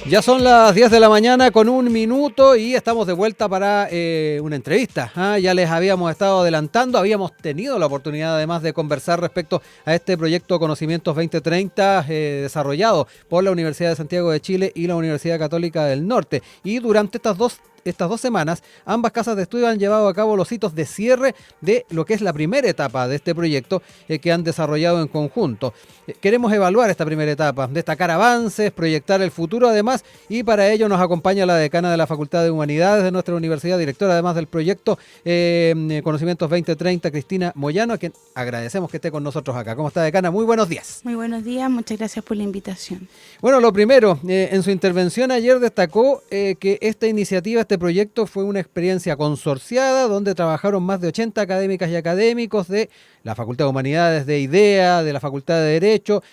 Ya son las 10 de la mañana con 1 minuto y estamos de vuelta para una entrevista. Ya les habíamos estado adelantando, habíamos tenido la oportunidad además de conversar respecto a este proyecto Conocimientos 2030 desarrollado por la Universidad de Santiago de Chile y la Universidad Católica del Norte. Y durante estas dos semanas, ambas casas de estudio han llevado a cabo los hitos de cierre de lo que es la primera etapa de este proyecto que han desarrollado en conjunto. Queremos evaluar esta primera etapa, destacar avances, proyectar el futuro además, y para ello nos acompaña la decana de la Facultad de Humanidades de nuestra universidad, directora además del proyecto Conocimientos 2030, Cristina Moyano, a quien agradecemos que esté con nosotros acá. ¿Cómo está, decana? Muy buenos días. Muy buenos días, muchas gracias por la invitación. Bueno, lo primero, en su intervención ayer destacó que esta iniciativa, este proyecto fue una experiencia consorciada donde trabajaron más de 80 académicas y académicos de la Facultad de Humanidades, de IDEA, de la Facultad de Derecho.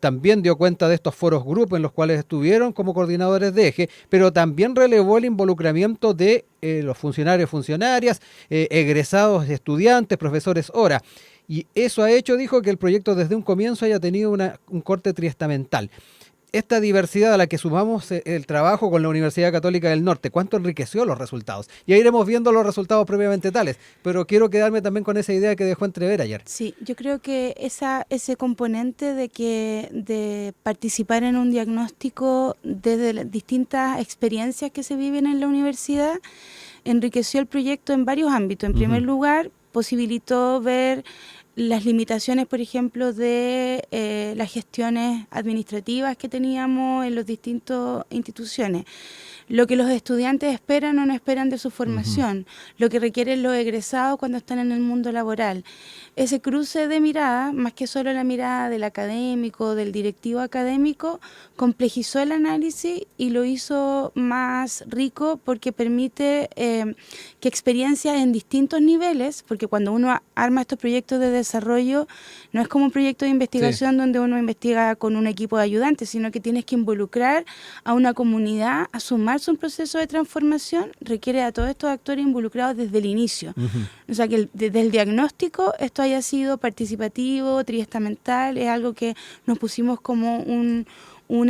También dio cuenta de estos foros grupos en los cuales estuvieron como coordinadores de eje, pero también relevó el involucramiento de los funcionarios, funcionarias, egresados, estudiantes, profesores hora. Y eso ha hecho, dijo, que el proyecto desde un comienzo haya tenido un corte triestamental. Esta diversidad a la que sumamos el trabajo con la Universidad Católica del Norte, ¿cuánto enriqueció los resultados? Ya iremos viendo los resultados previamente tales, pero quiero quedarme también con esa idea que dejó entrever ayer. Sí, yo creo que ese componente de participar en un diagnóstico desde las distintas experiencias que se viven en la universidad enriqueció el proyecto en varios ámbitos. En primer lugar, posibilitó ver las limitaciones, por ejemplo, de las gestiones administrativas que teníamos en las distintas instituciones. Lo que los estudiantes esperan o no esperan de su formación, lo que requieren los egresados cuando están en el mundo laboral. Ese cruce de miradas, más que solo la mirada del académico, del directivo académico, complejizó el análisis y lo hizo más rico porque permite que experiencias en distintos niveles, porque cuando uno arma estos proyectos de desarrollo, no es como un proyecto de investigación donde uno investiga con un equipo de ayudantes, sino que tienes que involucrar a una comunidad a sumarse a un proceso de transformación, requiere a todos estos actores involucrados desde el inicio. O sea, que desde el diagnóstico esto haya sido participativo, triestamental, es algo que nos pusimos como un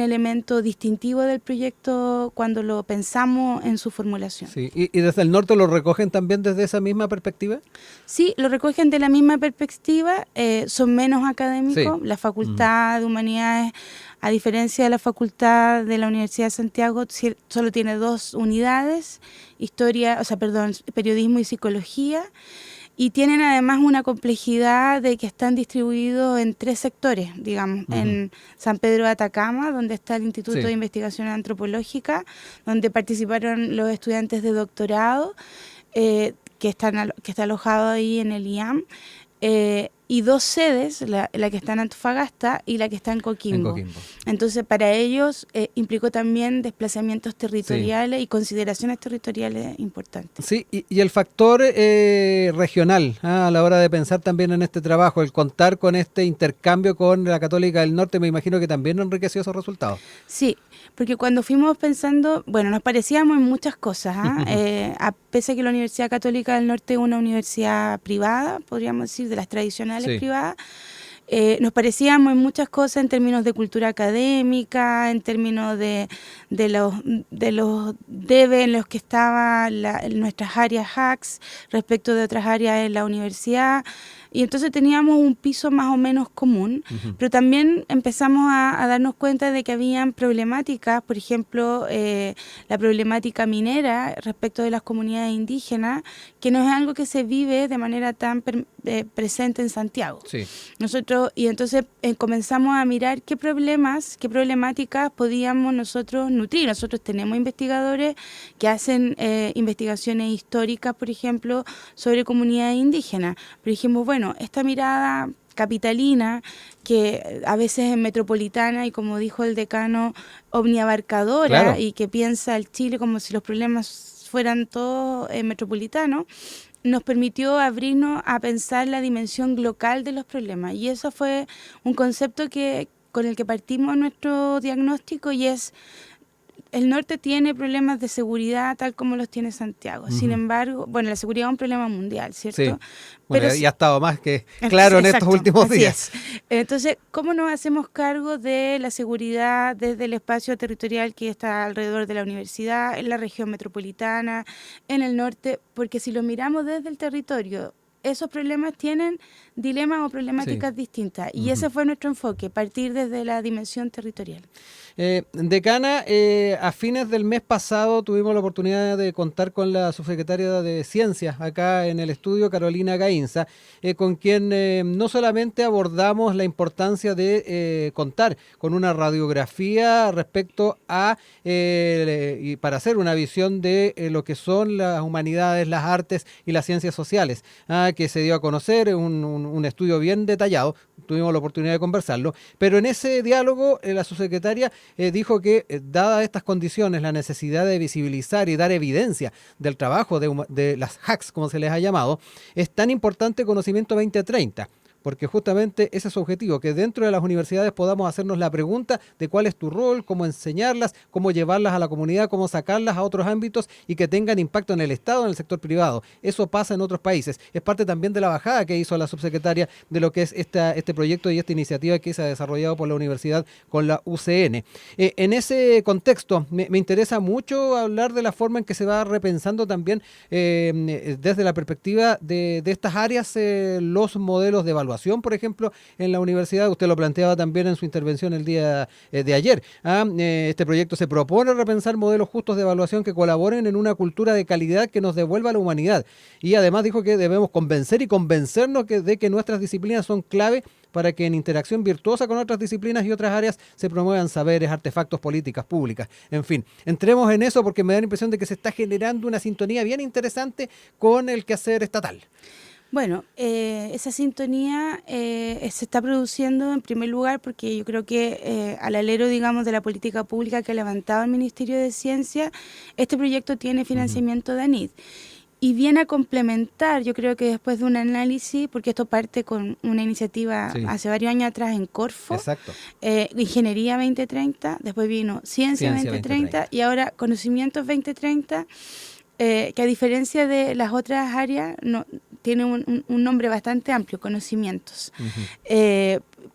elemento distintivo del proyecto cuando lo pensamos en su formulación. Sí. ¿Y desde el norte lo recogen también desde esa misma perspectiva? Sí, lo recogen de la misma perspectiva, son menos académicos. Sí. La Facultad de Humanidades, a diferencia de la Facultad de la Universidad de Santiago, solo tiene 2 unidades, periodismo y psicología. Y tienen además una complejidad de que están distribuidos en 3 sectores, digamos, en San Pedro de Atacama, donde está el Instituto de Investigación Antropológica, donde participaron los estudiantes de doctorado, que está alojado ahí en el IAM, y 2 sedes, la que está en Antofagasta y la que está en Coquimbo. Entonces, para ellos implicó también desplazamientos territoriales y consideraciones territoriales importantes. Sí, y el factor regional, a la hora de pensar también en este trabajo, el contar con este intercambio con la Católica del Norte, me imagino que también enriqueció esos resultados. Sí, porque cuando fuimos pensando, bueno, nos parecíamos en muchas cosas, a pesar de que la Universidad Católica del Norte es una universidad privada, podríamos decir, de las tradicionales privadas, nos parecíamos en muchas cosas en términos de cultura académica, en términos de los debe en los que estaban nuestras áreas HACS respecto de otras áreas en la universidad. Y entonces teníamos un piso más o menos común, pero también empezamos a darnos cuenta de que habían problemáticas, por ejemplo, la problemática minera respecto de las comunidades indígenas, que no es algo que se vive de manera tan presente en Santiago. Y entonces comenzamos a mirar qué problemáticas podíamos nosotros nutrir. Nosotros tenemos investigadores que hacen investigaciones históricas, por ejemplo, sobre comunidades indígenas, pero dijimos, bueno, esta mirada capitalina, que a veces es metropolitana y, como dijo el decano, omniabarcadora, y que piensa el Chile como si los problemas fueran todos metropolitanos, nos permitió abrirnos a pensar la dimensión local de los problemas. Y eso fue un concepto con el que partimos nuestro diagnóstico, y es el norte tiene problemas de seguridad tal como los tiene Santiago. Sin embargo, bueno, la seguridad es un problema mundial, ¿cierto? Sí. Bueno, Pero y ha estado más que claro en estos últimos días. Entonces, ¿cómo nos hacemos cargo de la seguridad desde el espacio territorial que está alrededor de la universidad, en la región metropolitana, en el norte? Porque si lo miramos desde el territorio, esos problemas tienen dilemas o problemáticas distintas. Y ese fue nuestro enfoque, partir desde la dimensión territorial. Decana, a fines del mes pasado tuvimos la oportunidad de contar con la subsecretaria de Ciencias acá en el estudio, Carolina Gainza, con quien no solamente abordamos la importancia de contar con una radiografía respecto a, y para hacer una visión de lo que son las humanidades, las artes y las ciencias sociales, que se dio a conocer, un estudio bien detallado, tuvimos la oportunidad de conversarlo, pero en ese diálogo la subsecretaria dijo que, dadas estas condiciones, la necesidad de visibilizar y dar evidencia del trabajo de las HACs, como se les ha llamado, es tan importante Conocimiento 2030. Porque justamente ese es su objetivo, que dentro de las universidades podamos hacernos la pregunta de cuál es tu rol, cómo enseñarlas, cómo llevarlas a la comunidad, cómo sacarlas a otros ámbitos y que tengan impacto en el Estado, en el sector privado. Eso pasa en otros países. Es parte también de la bajada que hizo la subsecretaria de lo que es este proyecto y esta iniciativa que se ha desarrollado por la universidad con la UCN. En ese contexto, me interesa mucho hablar de la forma en que se va repensando también desde la perspectiva de estas áreas los modelos de evaluación, por ejemplo, en la universidad. Usted lo planteaba también en su intervención el día de ayer. Este proyecto se propone repensar modelos justos de evaluación que colaboren en una cultura de calidad que nos devuelva a la humanidad. Y además dijo que debemos convencer y convencernos de que nuestras disciplinas son clave para que en interacción virtuosa con otras disciplinas y otras áreas se promuevan saberes, artefactos, políticas públicas. En fin, entremos en eso porque me da la impresión de que se está generando una sintonía bien interesante con el quehacer estatal. Bueno, esa sintonía se está produciendo en primer lugar porque yo creo que al alero, digamos, de la política pública que ha levantado el Ministerio de Ciencia, este proyecto tiene financiamiento de ANID. Y viene a complementar, yo creo que después de un análisis, porque esto parte con una iniciativa hace varios años atrás en Corfo, Ingeniería 2030, después vino Ciencia 2030 y ahora Conocimientos 2030, que a diferencia de las otras áreas tiene un nombre bastante amplio, conocimientos.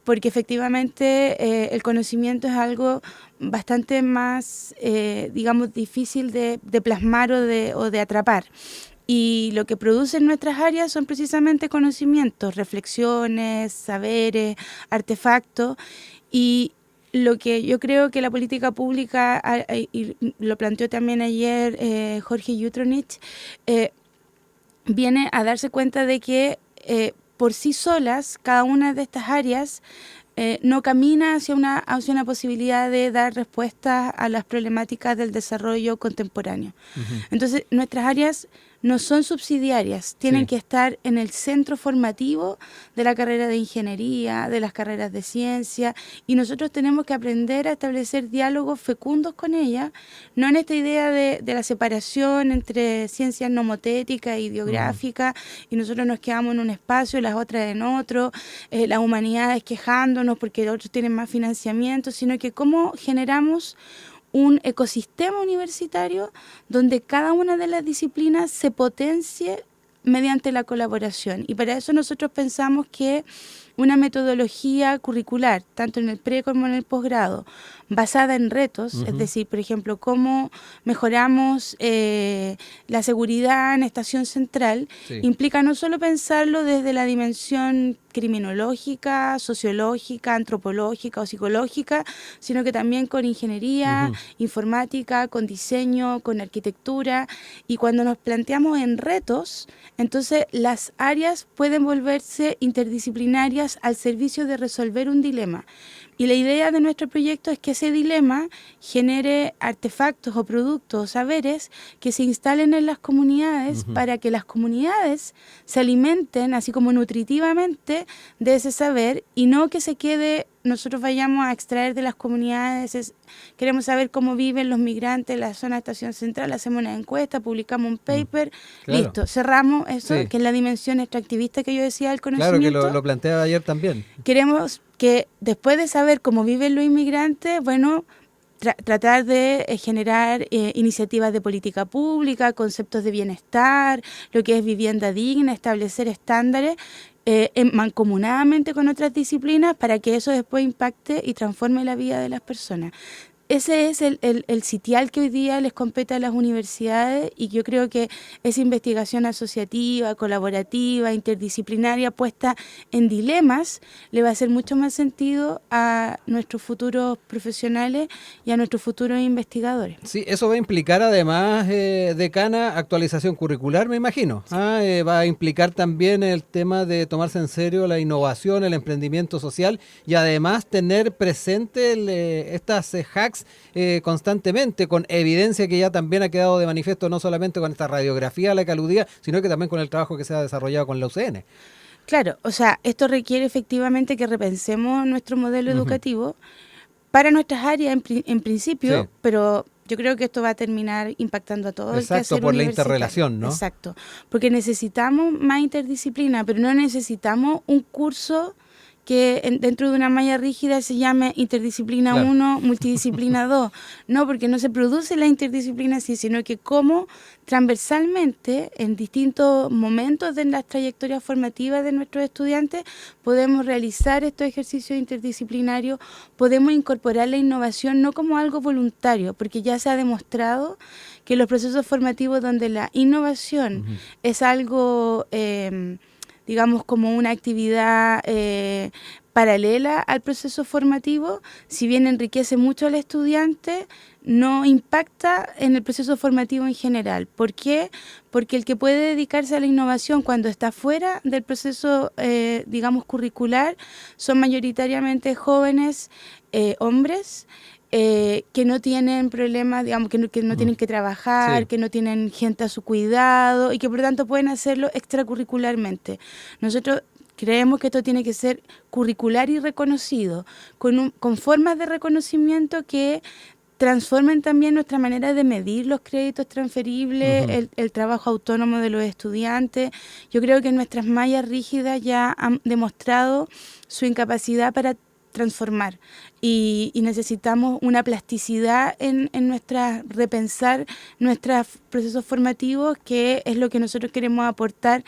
Porque efectivamente el conocimiento es algo bastante más, digamos, difícil de plasmar o de atrapar. Y lo que producen nuestras áreas son precisamente conocimientos, reflexiones, saberes, artefactos. Y lo que yo creo que la política pública, y lo planteó también ayer Jorge Jutronich, viene a darse cuenta de que por sí solas, cada una de estas áreas no camina hacia una posibilidad de dar respuestas a las problemáticas del desarrollo contemporáneo. Entonces, nuestras áreas no son subsidiarias, tienen que estar en el centro formativo de la carrera de ingeniería, de las carreras de ciencia, y nosotros tenemos que aprender a establecer diálogos fecundos con ellas, no en esta idea de la separación entre ciencias nomotéticas e ideográficas, y nosotros nos quedamos en un espacio y las otras en otro, las humanidades quejándonos porque otros tienen más financiamiento, sino que cómo generamos un ecosistema universitario donde cada una de las disciplinas se potencie mediante la colaboración. Y para eso nosotros pensamos que una metodología curricular, tanto en el pre como en el posgrado, basada en retos, es decir, por ejemplo, cómo mejoramos la seguridad en Estación Central, implica no solo pensarlo desde la dimensión criminológica, sociológica, antropológica o psicológica, sino que también con ingeniería, informática, con diseño, con arquitectura. Y cuando nos planteamos en retos, entonces las áreas pueden volverse interdisciplinarias al servicio de resolver un dilema. Y la idea de nuestro proyecto es que ese dilema genere artefactos o productos o saberes que se instalen en las comunidades para que las comunidades se alimenten, así como nutritivamente, de ese saber y no que se quede, nosotros vayamos a extraer de las comunidades, queremos saber cómo viven los migrantes en la zona de Estación Central, hacemos una encuesta, publicamos un paper, listo, cerramos eso, que es la dimensión extractivista que yo decía del conocimiento. Claro, que lo planteaba ayer también. Queremos que después de saber cómo viven los inmigrantes, bueno, tratar de generar iniciativas de política pública, conceptos de bienestar, lo que es vivienda digna, establecer estándares mancomunadamente con otras disciplinas para que eso después impacte y transforme la vida de las personas. Ese es el sitial que hoy día les compete a las universidades, y yo creo que esa investigación asociativa, colaborativa, interdisciplinaria, puesta en dilemas, le va a hacer mucho más sentido a nuestros futuros profesionales y a nuestros futuros investigadores. Sí, eso va a implicar además, decana, actualización curricular, me imagino. Sí. Va a implicar también el tema de tomarse en serio la innovación, el emprendimiento social, y además tener presente estas hacks constantemente, con evidencia que ya también ha quedado de manifiesto, no solamente con esta radiografía a la que aludía, sino que también con el trabajo que se ha desarrollado con la UCN. Claro, o sea, esto requiere efectivamente que repensemos nuestro modelo educativo para nuestras áreas en principio, sí, pero yo creo que esto va a terminar impactando a todo. Exacto, el quehacer por la interrelación, ¿no? Exacto, porque necesitamos más interdisciplina, pero no necesitamos un curso que dentro de una malla rígida se llame interdisciplina 1, multidisciplina 2. No, porque no se produce la interdisciplina así, sino que como transversalmente, en distintos momentos de las trayectorias formativas de nuestros estudiantes, podemos realizar estos ejercicios interdisciplinarios, podemos incorporar la innovación no como algo voluntario, porque ya se ha demostrado que los procesos formativos donde la innovación es algo digamos, como una actividad paralela al proceso formativo, si bien enriquece mucho al estudiante, no impacta en el proceso formativo en general. ¿Por qué? Porque el que puede dedicarse a la innovación cuando está fuera del proceso, digamos, curricular, son mayoritariamente jóvenes hombres, que no tienen problemas, digamos, que no tienen que trabajar, sí, que no tienen gente a su cuidado y que por lo tanto pueden hacerlo extracurricularmente. Nosotros creemos que esto tiene que ser curricular y reconocido, con formas de reconocimiento que transformen también nuestra manera de medir los créditos transferibles, el trabajo autónomo de los estudiantes. Yo creo que nuestras mallas rígidas ya han demostrado su incapacidad para transformar y necesitamos una plasticidad en repensar nuestros procesos formativos, que es lo que nosotros queremos aportar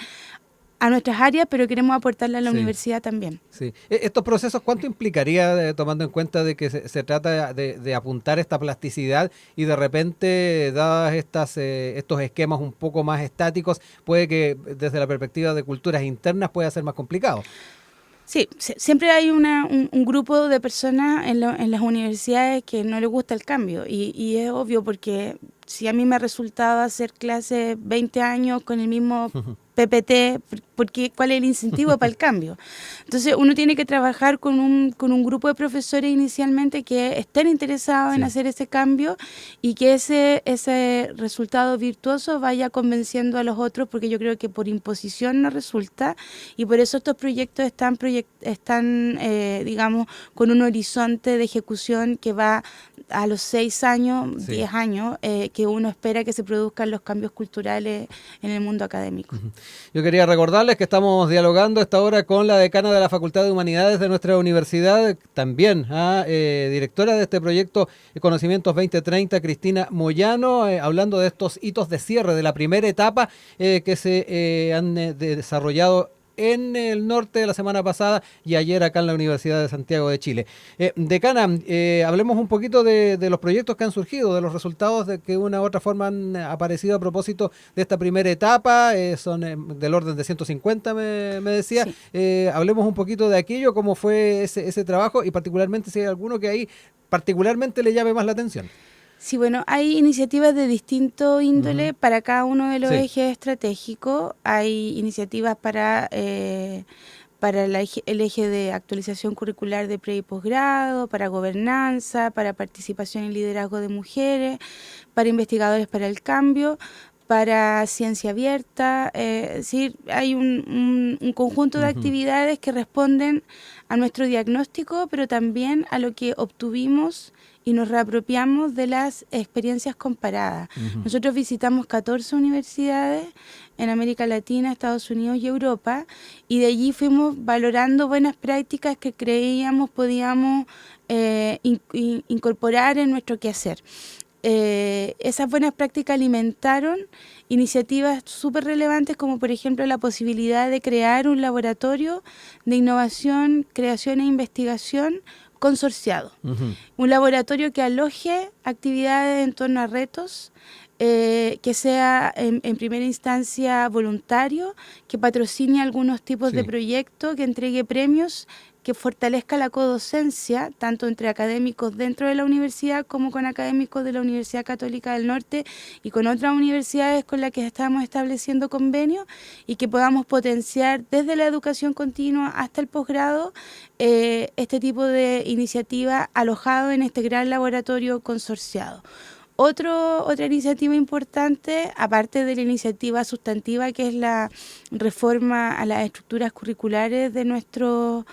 a nuestras áreas, pero queremos aportarle a la universidad también. Sí. ¿Estos procesos cuánto implicaría, tomando en cuenta de que se trata de apuntar esta plasticidad y de repente, dadas estos esquemas un poco más estáticos, puede que desde la perspectiva de culturas internas pueda ser más complicado? Sí, siempre hay un grupo de personas en las universidades que no les gusta el cambio, y es obvio, porque si a mí me ha resultado hacer clases 20 años con el mismo PPT, ¿cuál es el incentivo para el cambio? Entonces uno tiene que trabajar con un grupo de profesores inicialmente que estén interesados en hacer ese cambio, y que ese resultado virtuoso vaya convenciendo a los otros, porque yo creo que por imposición no resulta, y por eso estos proyectos están digamos, con un horizonte de ejecución que va a los 6 años, 10 años, que uno espera que se produzcan los cambios culturales en el mundo académico. Yo quería recordarles que estamos dialogando a esta hora con la decana de la Facultad de Humanidades de nuestra universidad, también directora de este proyecto Conocimientos 2030, Cristina Moyano, hablando de estos hitos de cierre de la primera etapa que se han desarrollado en el norte la semana pasada y ayer acá en la Universidad de Santiago de Chile. Decana, hablemos un poquito de los proyectos que han surgido, de los resultados de que una u otra forma han aparecido a propósito de esta primera etapa, son del orden de 150, me decía. Sí. Hablemos un poquito de aquello, cómo fue ese trabajo, y particularmente si hay alguno que ahí particularmente le llame más la atención. Sí, bueno, hay iniciativas de distinto índole para cada uno de los ejes estratégicos. Hay iniciativas para el eje de actualización curricular de pre y posgrado, para gobernanza, para participación y liderazgo de mujeres, para investigadores para el cambio, para ciencia abierta, es decir, hay un conjunto de actividades que responden a nuestro diagnóstico, pero también a lo que obtuvimos y nos reapropiamos de las experiencias comparadas. Nosotros visitamos 14 universidades en América Latina, Estados Unidos y Europa, y de allí fuimos valorando buenas prácticas que creíamos podíamos incorporar en nuestro quehacer. Esas buenas prácticas alimentaron iniciativas súper relevantes, como por ejemplo la posibilidad de crear un laboratorio de innovación, creación e investigación consorciado. Un laboratorio que aloje actividades en torno a retos, que sea en primera instancia voluntario, que patrocine algunos tipos de proyectos, que entregue premios, que fortalezca la codocencia, tanto entre académicos dentro de la universidad como con académicos de la Universidad Católica del Norte y con otras universidades con las que estamos estableciendo convenios, y que podamos potenciar desde la educación continua hasta el posgrado este tipo de iniciativa alojado en este gran laboratorio consorciado. Otra iniciativa importante, aparte de la iniciativa sustantiva, que es la reforma a las estructuras curriculares de nuestros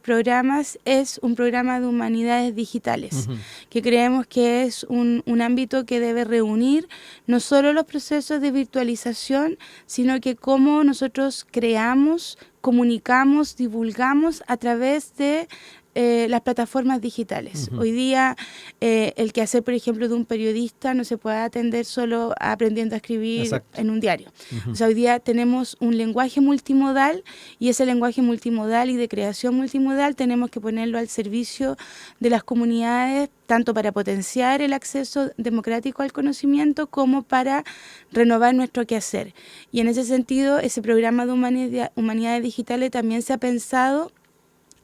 programas, es un programa de humanidades digitales, que creemos que es un ámbito que debe reunir no solo los procesos de virtualización, sino que cómo nosotros creamos, comunicamos, divulgamos a través de las plataformas digitales. Hoy día el quehacer, por ejemplo, de un periodista no se puede atender solo aprendiendo a escribir en un diario. O sea, hoy día tenemos un lenguaje multimodal, y ese lenguaje multimodal y de creación multimodal tenemos que ponerlo al servicio de las comunidades, tanto para potenciar el acceso democrático al conocimiento como para renovar nuestro quehacer. Y en ese sentido, ese programa de humanidades digitales también se ha pensado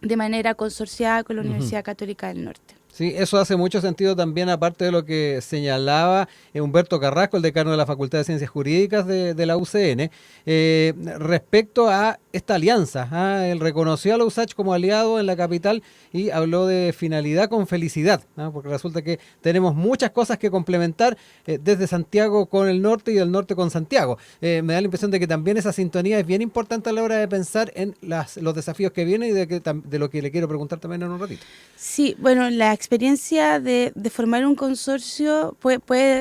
de manera consorciada con la Universidad Católica del Norte. Sí, eso hace mucho sentido también, aparte de lo que señalaba Humberto Carrasco, el decano de la Facultad de Ciencias Jurídicas de la UCN, respecto a esta alianza. Él reconoció a la USACH como aliado en la capital y habló de finalidad con felicidad, porque resulta que tenemos muchas cosas que complementar desde Santiago con el norte y del norte con Santiago. Me da la impresión de que también esa sintonía es bien importante a la hora de pensar en los desafíos que vienen y de lo que le quiero preguntar también en un ratito. Sí, bueno, la experiencia de formar un consorcio,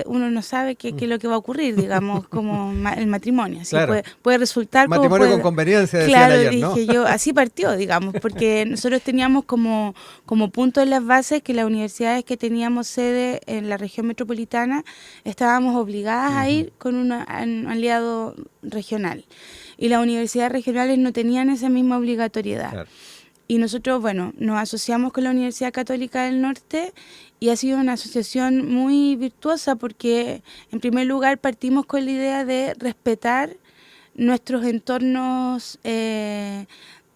uno no sabe qué es lo que va a ocurrir, digamos, como el matrimonio. ¿Sí? Claro. Puede resultar matrimonio con conveniencia, claro, decían ayer, ¿no? dije yo, así partió, digamos, porque nosotros teníamos como punto en las bases que las universidades que teníamos sede en la región metropolitana estábamos obligadas a ir con un aliado regional, y las universidades regionales no tenían esa misma obligatoriedad. Claro. Y nosotros, bueno, nos asociamos con la Universidad Católica del Norte, y ha sido una asociación muy virtuosa porque, en primer lugar, partimos con la idea de respetar nuestros entornos de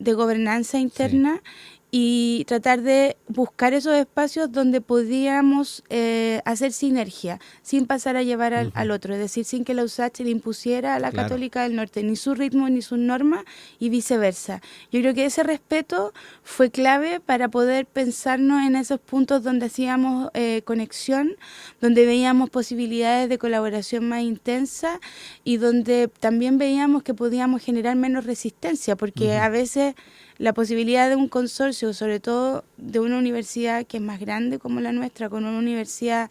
gobernanza interna, y tratar de buscar esos espacios donde podíamos hacer sinergia, sin pasar a llevar al otro, es decir, sin que la USACH le impusiera a la Católica del Norte ni su ritmo ni sus normas, y viceversa. Yo creo que ese respeto fue clave para poder pensarnos en esos puntos donde hacíamos conexión, donde veíamos posibilidades de colaboración más intensa, y donde también veíamos que podíamos generar menos resistencia, porque a veces la posibilidad de un consorcio, sobre todo de una universidad que es más grande como la nuestra, con una universidad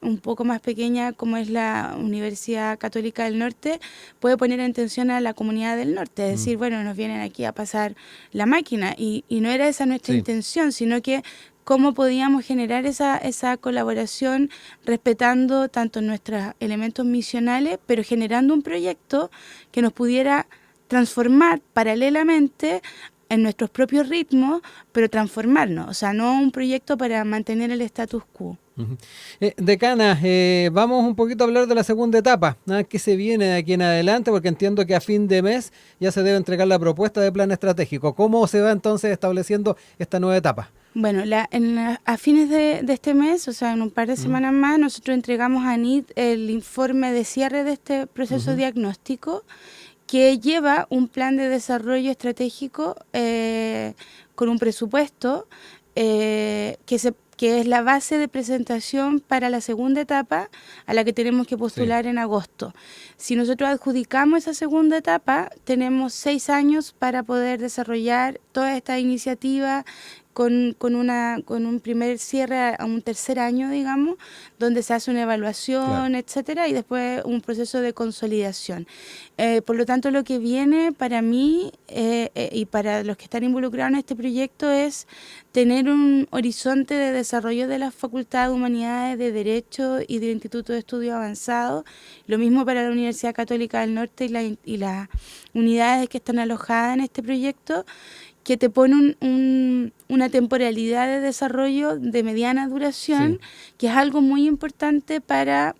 un poco más pequeña como es la Universidad Católica del Norte, puede poner en tensión a la comunidad del norte, es decir, bueno, nos vienen aquí a pasar la máquina, y no era esa nuestra intención, sino que cómo podíamos generar esa colaboración respetando tanto nuestros elementos misionales, pero generando un proyecto que nos pudiera transformar paralelamente en nuestros propios ritmos, pero transformarnos, o sea, no un proyecto para mantener el status quo. Decana, vamos un poquito a hablar de la segunda etapa, ¿qué se viene de aquí en adelante? Porque entiendo que a fin de mes ya se debe entregar la propuesta de plan estratégico. ¿Cómo se va entonces estableciendo esta nueva etapa? Bueno, a fines de este mes, o sea, en un par de semanas más, nosotros entregamos a ANIT el informe de cierre de este proceso diagnóstico, que lleva un plan de desarrollo estratégico con un presupuesto que que es la base de presentación para la segunda etapa a la que tenemos que postular en agosto. Si nosotros adjudicamos esa segunda etapa, tenemos 6 años para poder desarrollar toda esta iniciativa con un primer cierre a un tercer año, digamos, donde se hace una evaluación, etcétera, y después un proceso de consolidación. Por lo tanto, lo que viene para mí y para los que están involucrados en este proyecto es tener un horizonte de desarrollo de la Facultad de Humanidades, de Derecho y del Instituto de Estudios Avanzados. Lo mismo para la Universidad Católica del Norte y las unidades que están alojadas en este proyecto, que te pone una temporalidad de desarrollo de mediana duración, que es algo muy importante para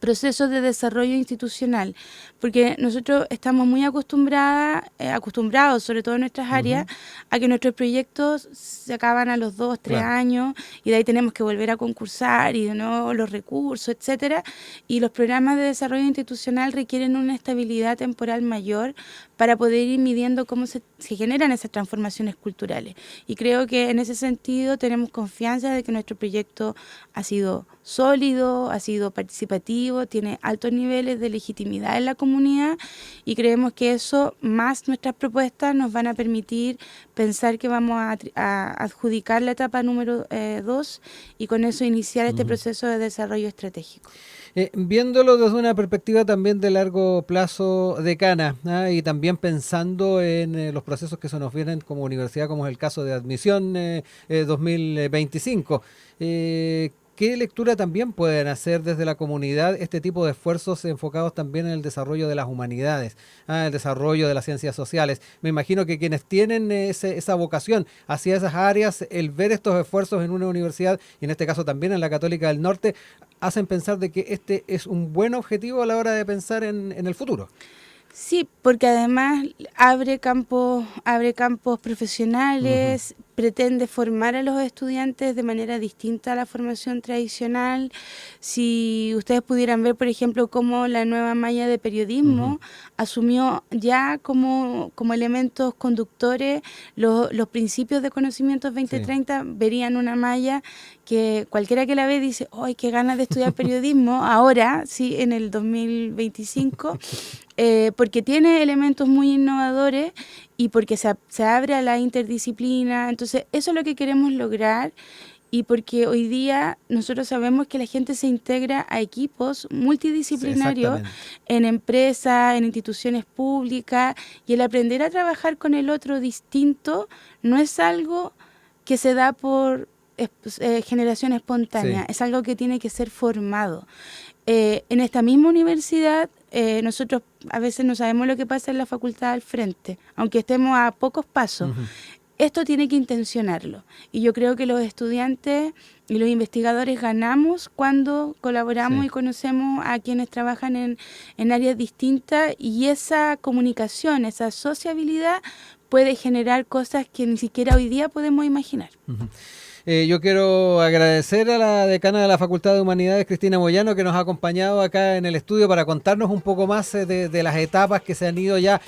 procesos de desarrollo institucional, porque nosotros estamos muy acostumbrados, sobre todo en nuestras áreas, a que nuestros proyectos se acaban a los 2, 3 años y de ahí tenemos que volver a concursar y de nuevo los recursos, etcétera, y los programas de desarrollo institucional requieren una estabilidad temporal mayor para poder ir midiendo cómo se generan esas transformaciones culturales. Y creo que en ese sentido tenemos confianza de que nuestro proyecto ha sido sólido, ha sido participativo, tiene altos niveles de legitimidad en la comunidad y creemos que eso, más nuestras propuestas, nos van a permitir pensar que vamos a adjudicar la etapa número 2 y con eso iniciar este proceso de desarrollo estratégico. Viéndolo desde una perspectiva también de largo plazo, decana, y también pensando en los procesos que se nos vienen como universidad, como es el caso de admisión 2025, ¿qué lectura también pueden hacer desde la comunidad este tipo de esfuerzos enfocados también en el desarrollo de las humanidades, el desarrollo de las ciencias sociales? Me imagino que quienes tienen esa vocación hacia esas áreas, el ver estos esfuerzos en una universidad, y en este caso también en la Católica del Norte, hacen pensar de que este es un buen objetivo a la hora de pensar en el futuro. Sí, porque además abre campos profesionales, pretende formar a los estudiantes de manera distinta a la formación tradicional. Si ustedes pudieran ver, por ejemplo, cómo la nueva malla de periodismo asumió ya como elementos conductores los principios de conocimientos 2030, verían una malla que cualquiera que la ve dice, ¡ay, qué ganas de estudiar periodismo! Ahora, sí, en el 2025, porque tiene elementos muy innovadores y porque se abre a la interdisciplina. Entonces, eso es lo que queremos lograr y porque hoy día nosotros sabemos que la gente se integra a equipos multidisciplinarios en empresas, en instituciones públicas, y el aprender a trabajar con el otro distinto no es algo que se da por generación espontánea, es algo que tiene que ser formado. En esta misma universidad, nosotros a veces no sabemos lo que pasa en la facultad al frente, aunque estemos a pocos pasos. Esto tiene que intencionarlo. Y yo creo que los estudiantes y los investigadores ganamos cuando colaboramos y conocemos a quienes trabajan en áreas distintas, y esa comunicación, esa sociabilidad puede generar cosas que ni siquiera hoy día podemos imaginar. Yo quiero agradecer a la decana de la Facultad de Humanidades, Cristina Moyano, que nos ha acompañado acá en el estudio para contarnos un poco más de las etapas que se han ido ya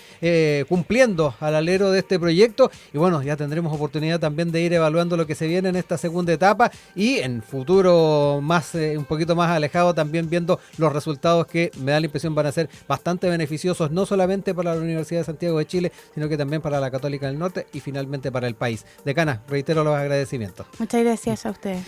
cumpliendo al alero de este proyecto. Y bueno, ya tendremos oportunidad también de ir evaluando lo que se viene en esta segunda etapa y en futuro más un poquito más alejado también viendo los resultados que me da la impresión van a ser bastante beneficiosos, no solamente para la Universidad de Santiago de Chile, sino que también para la Católica del Norte y finalmente para el país. Decana, reitero los agradecimientos. Muchas gracias a ustedes.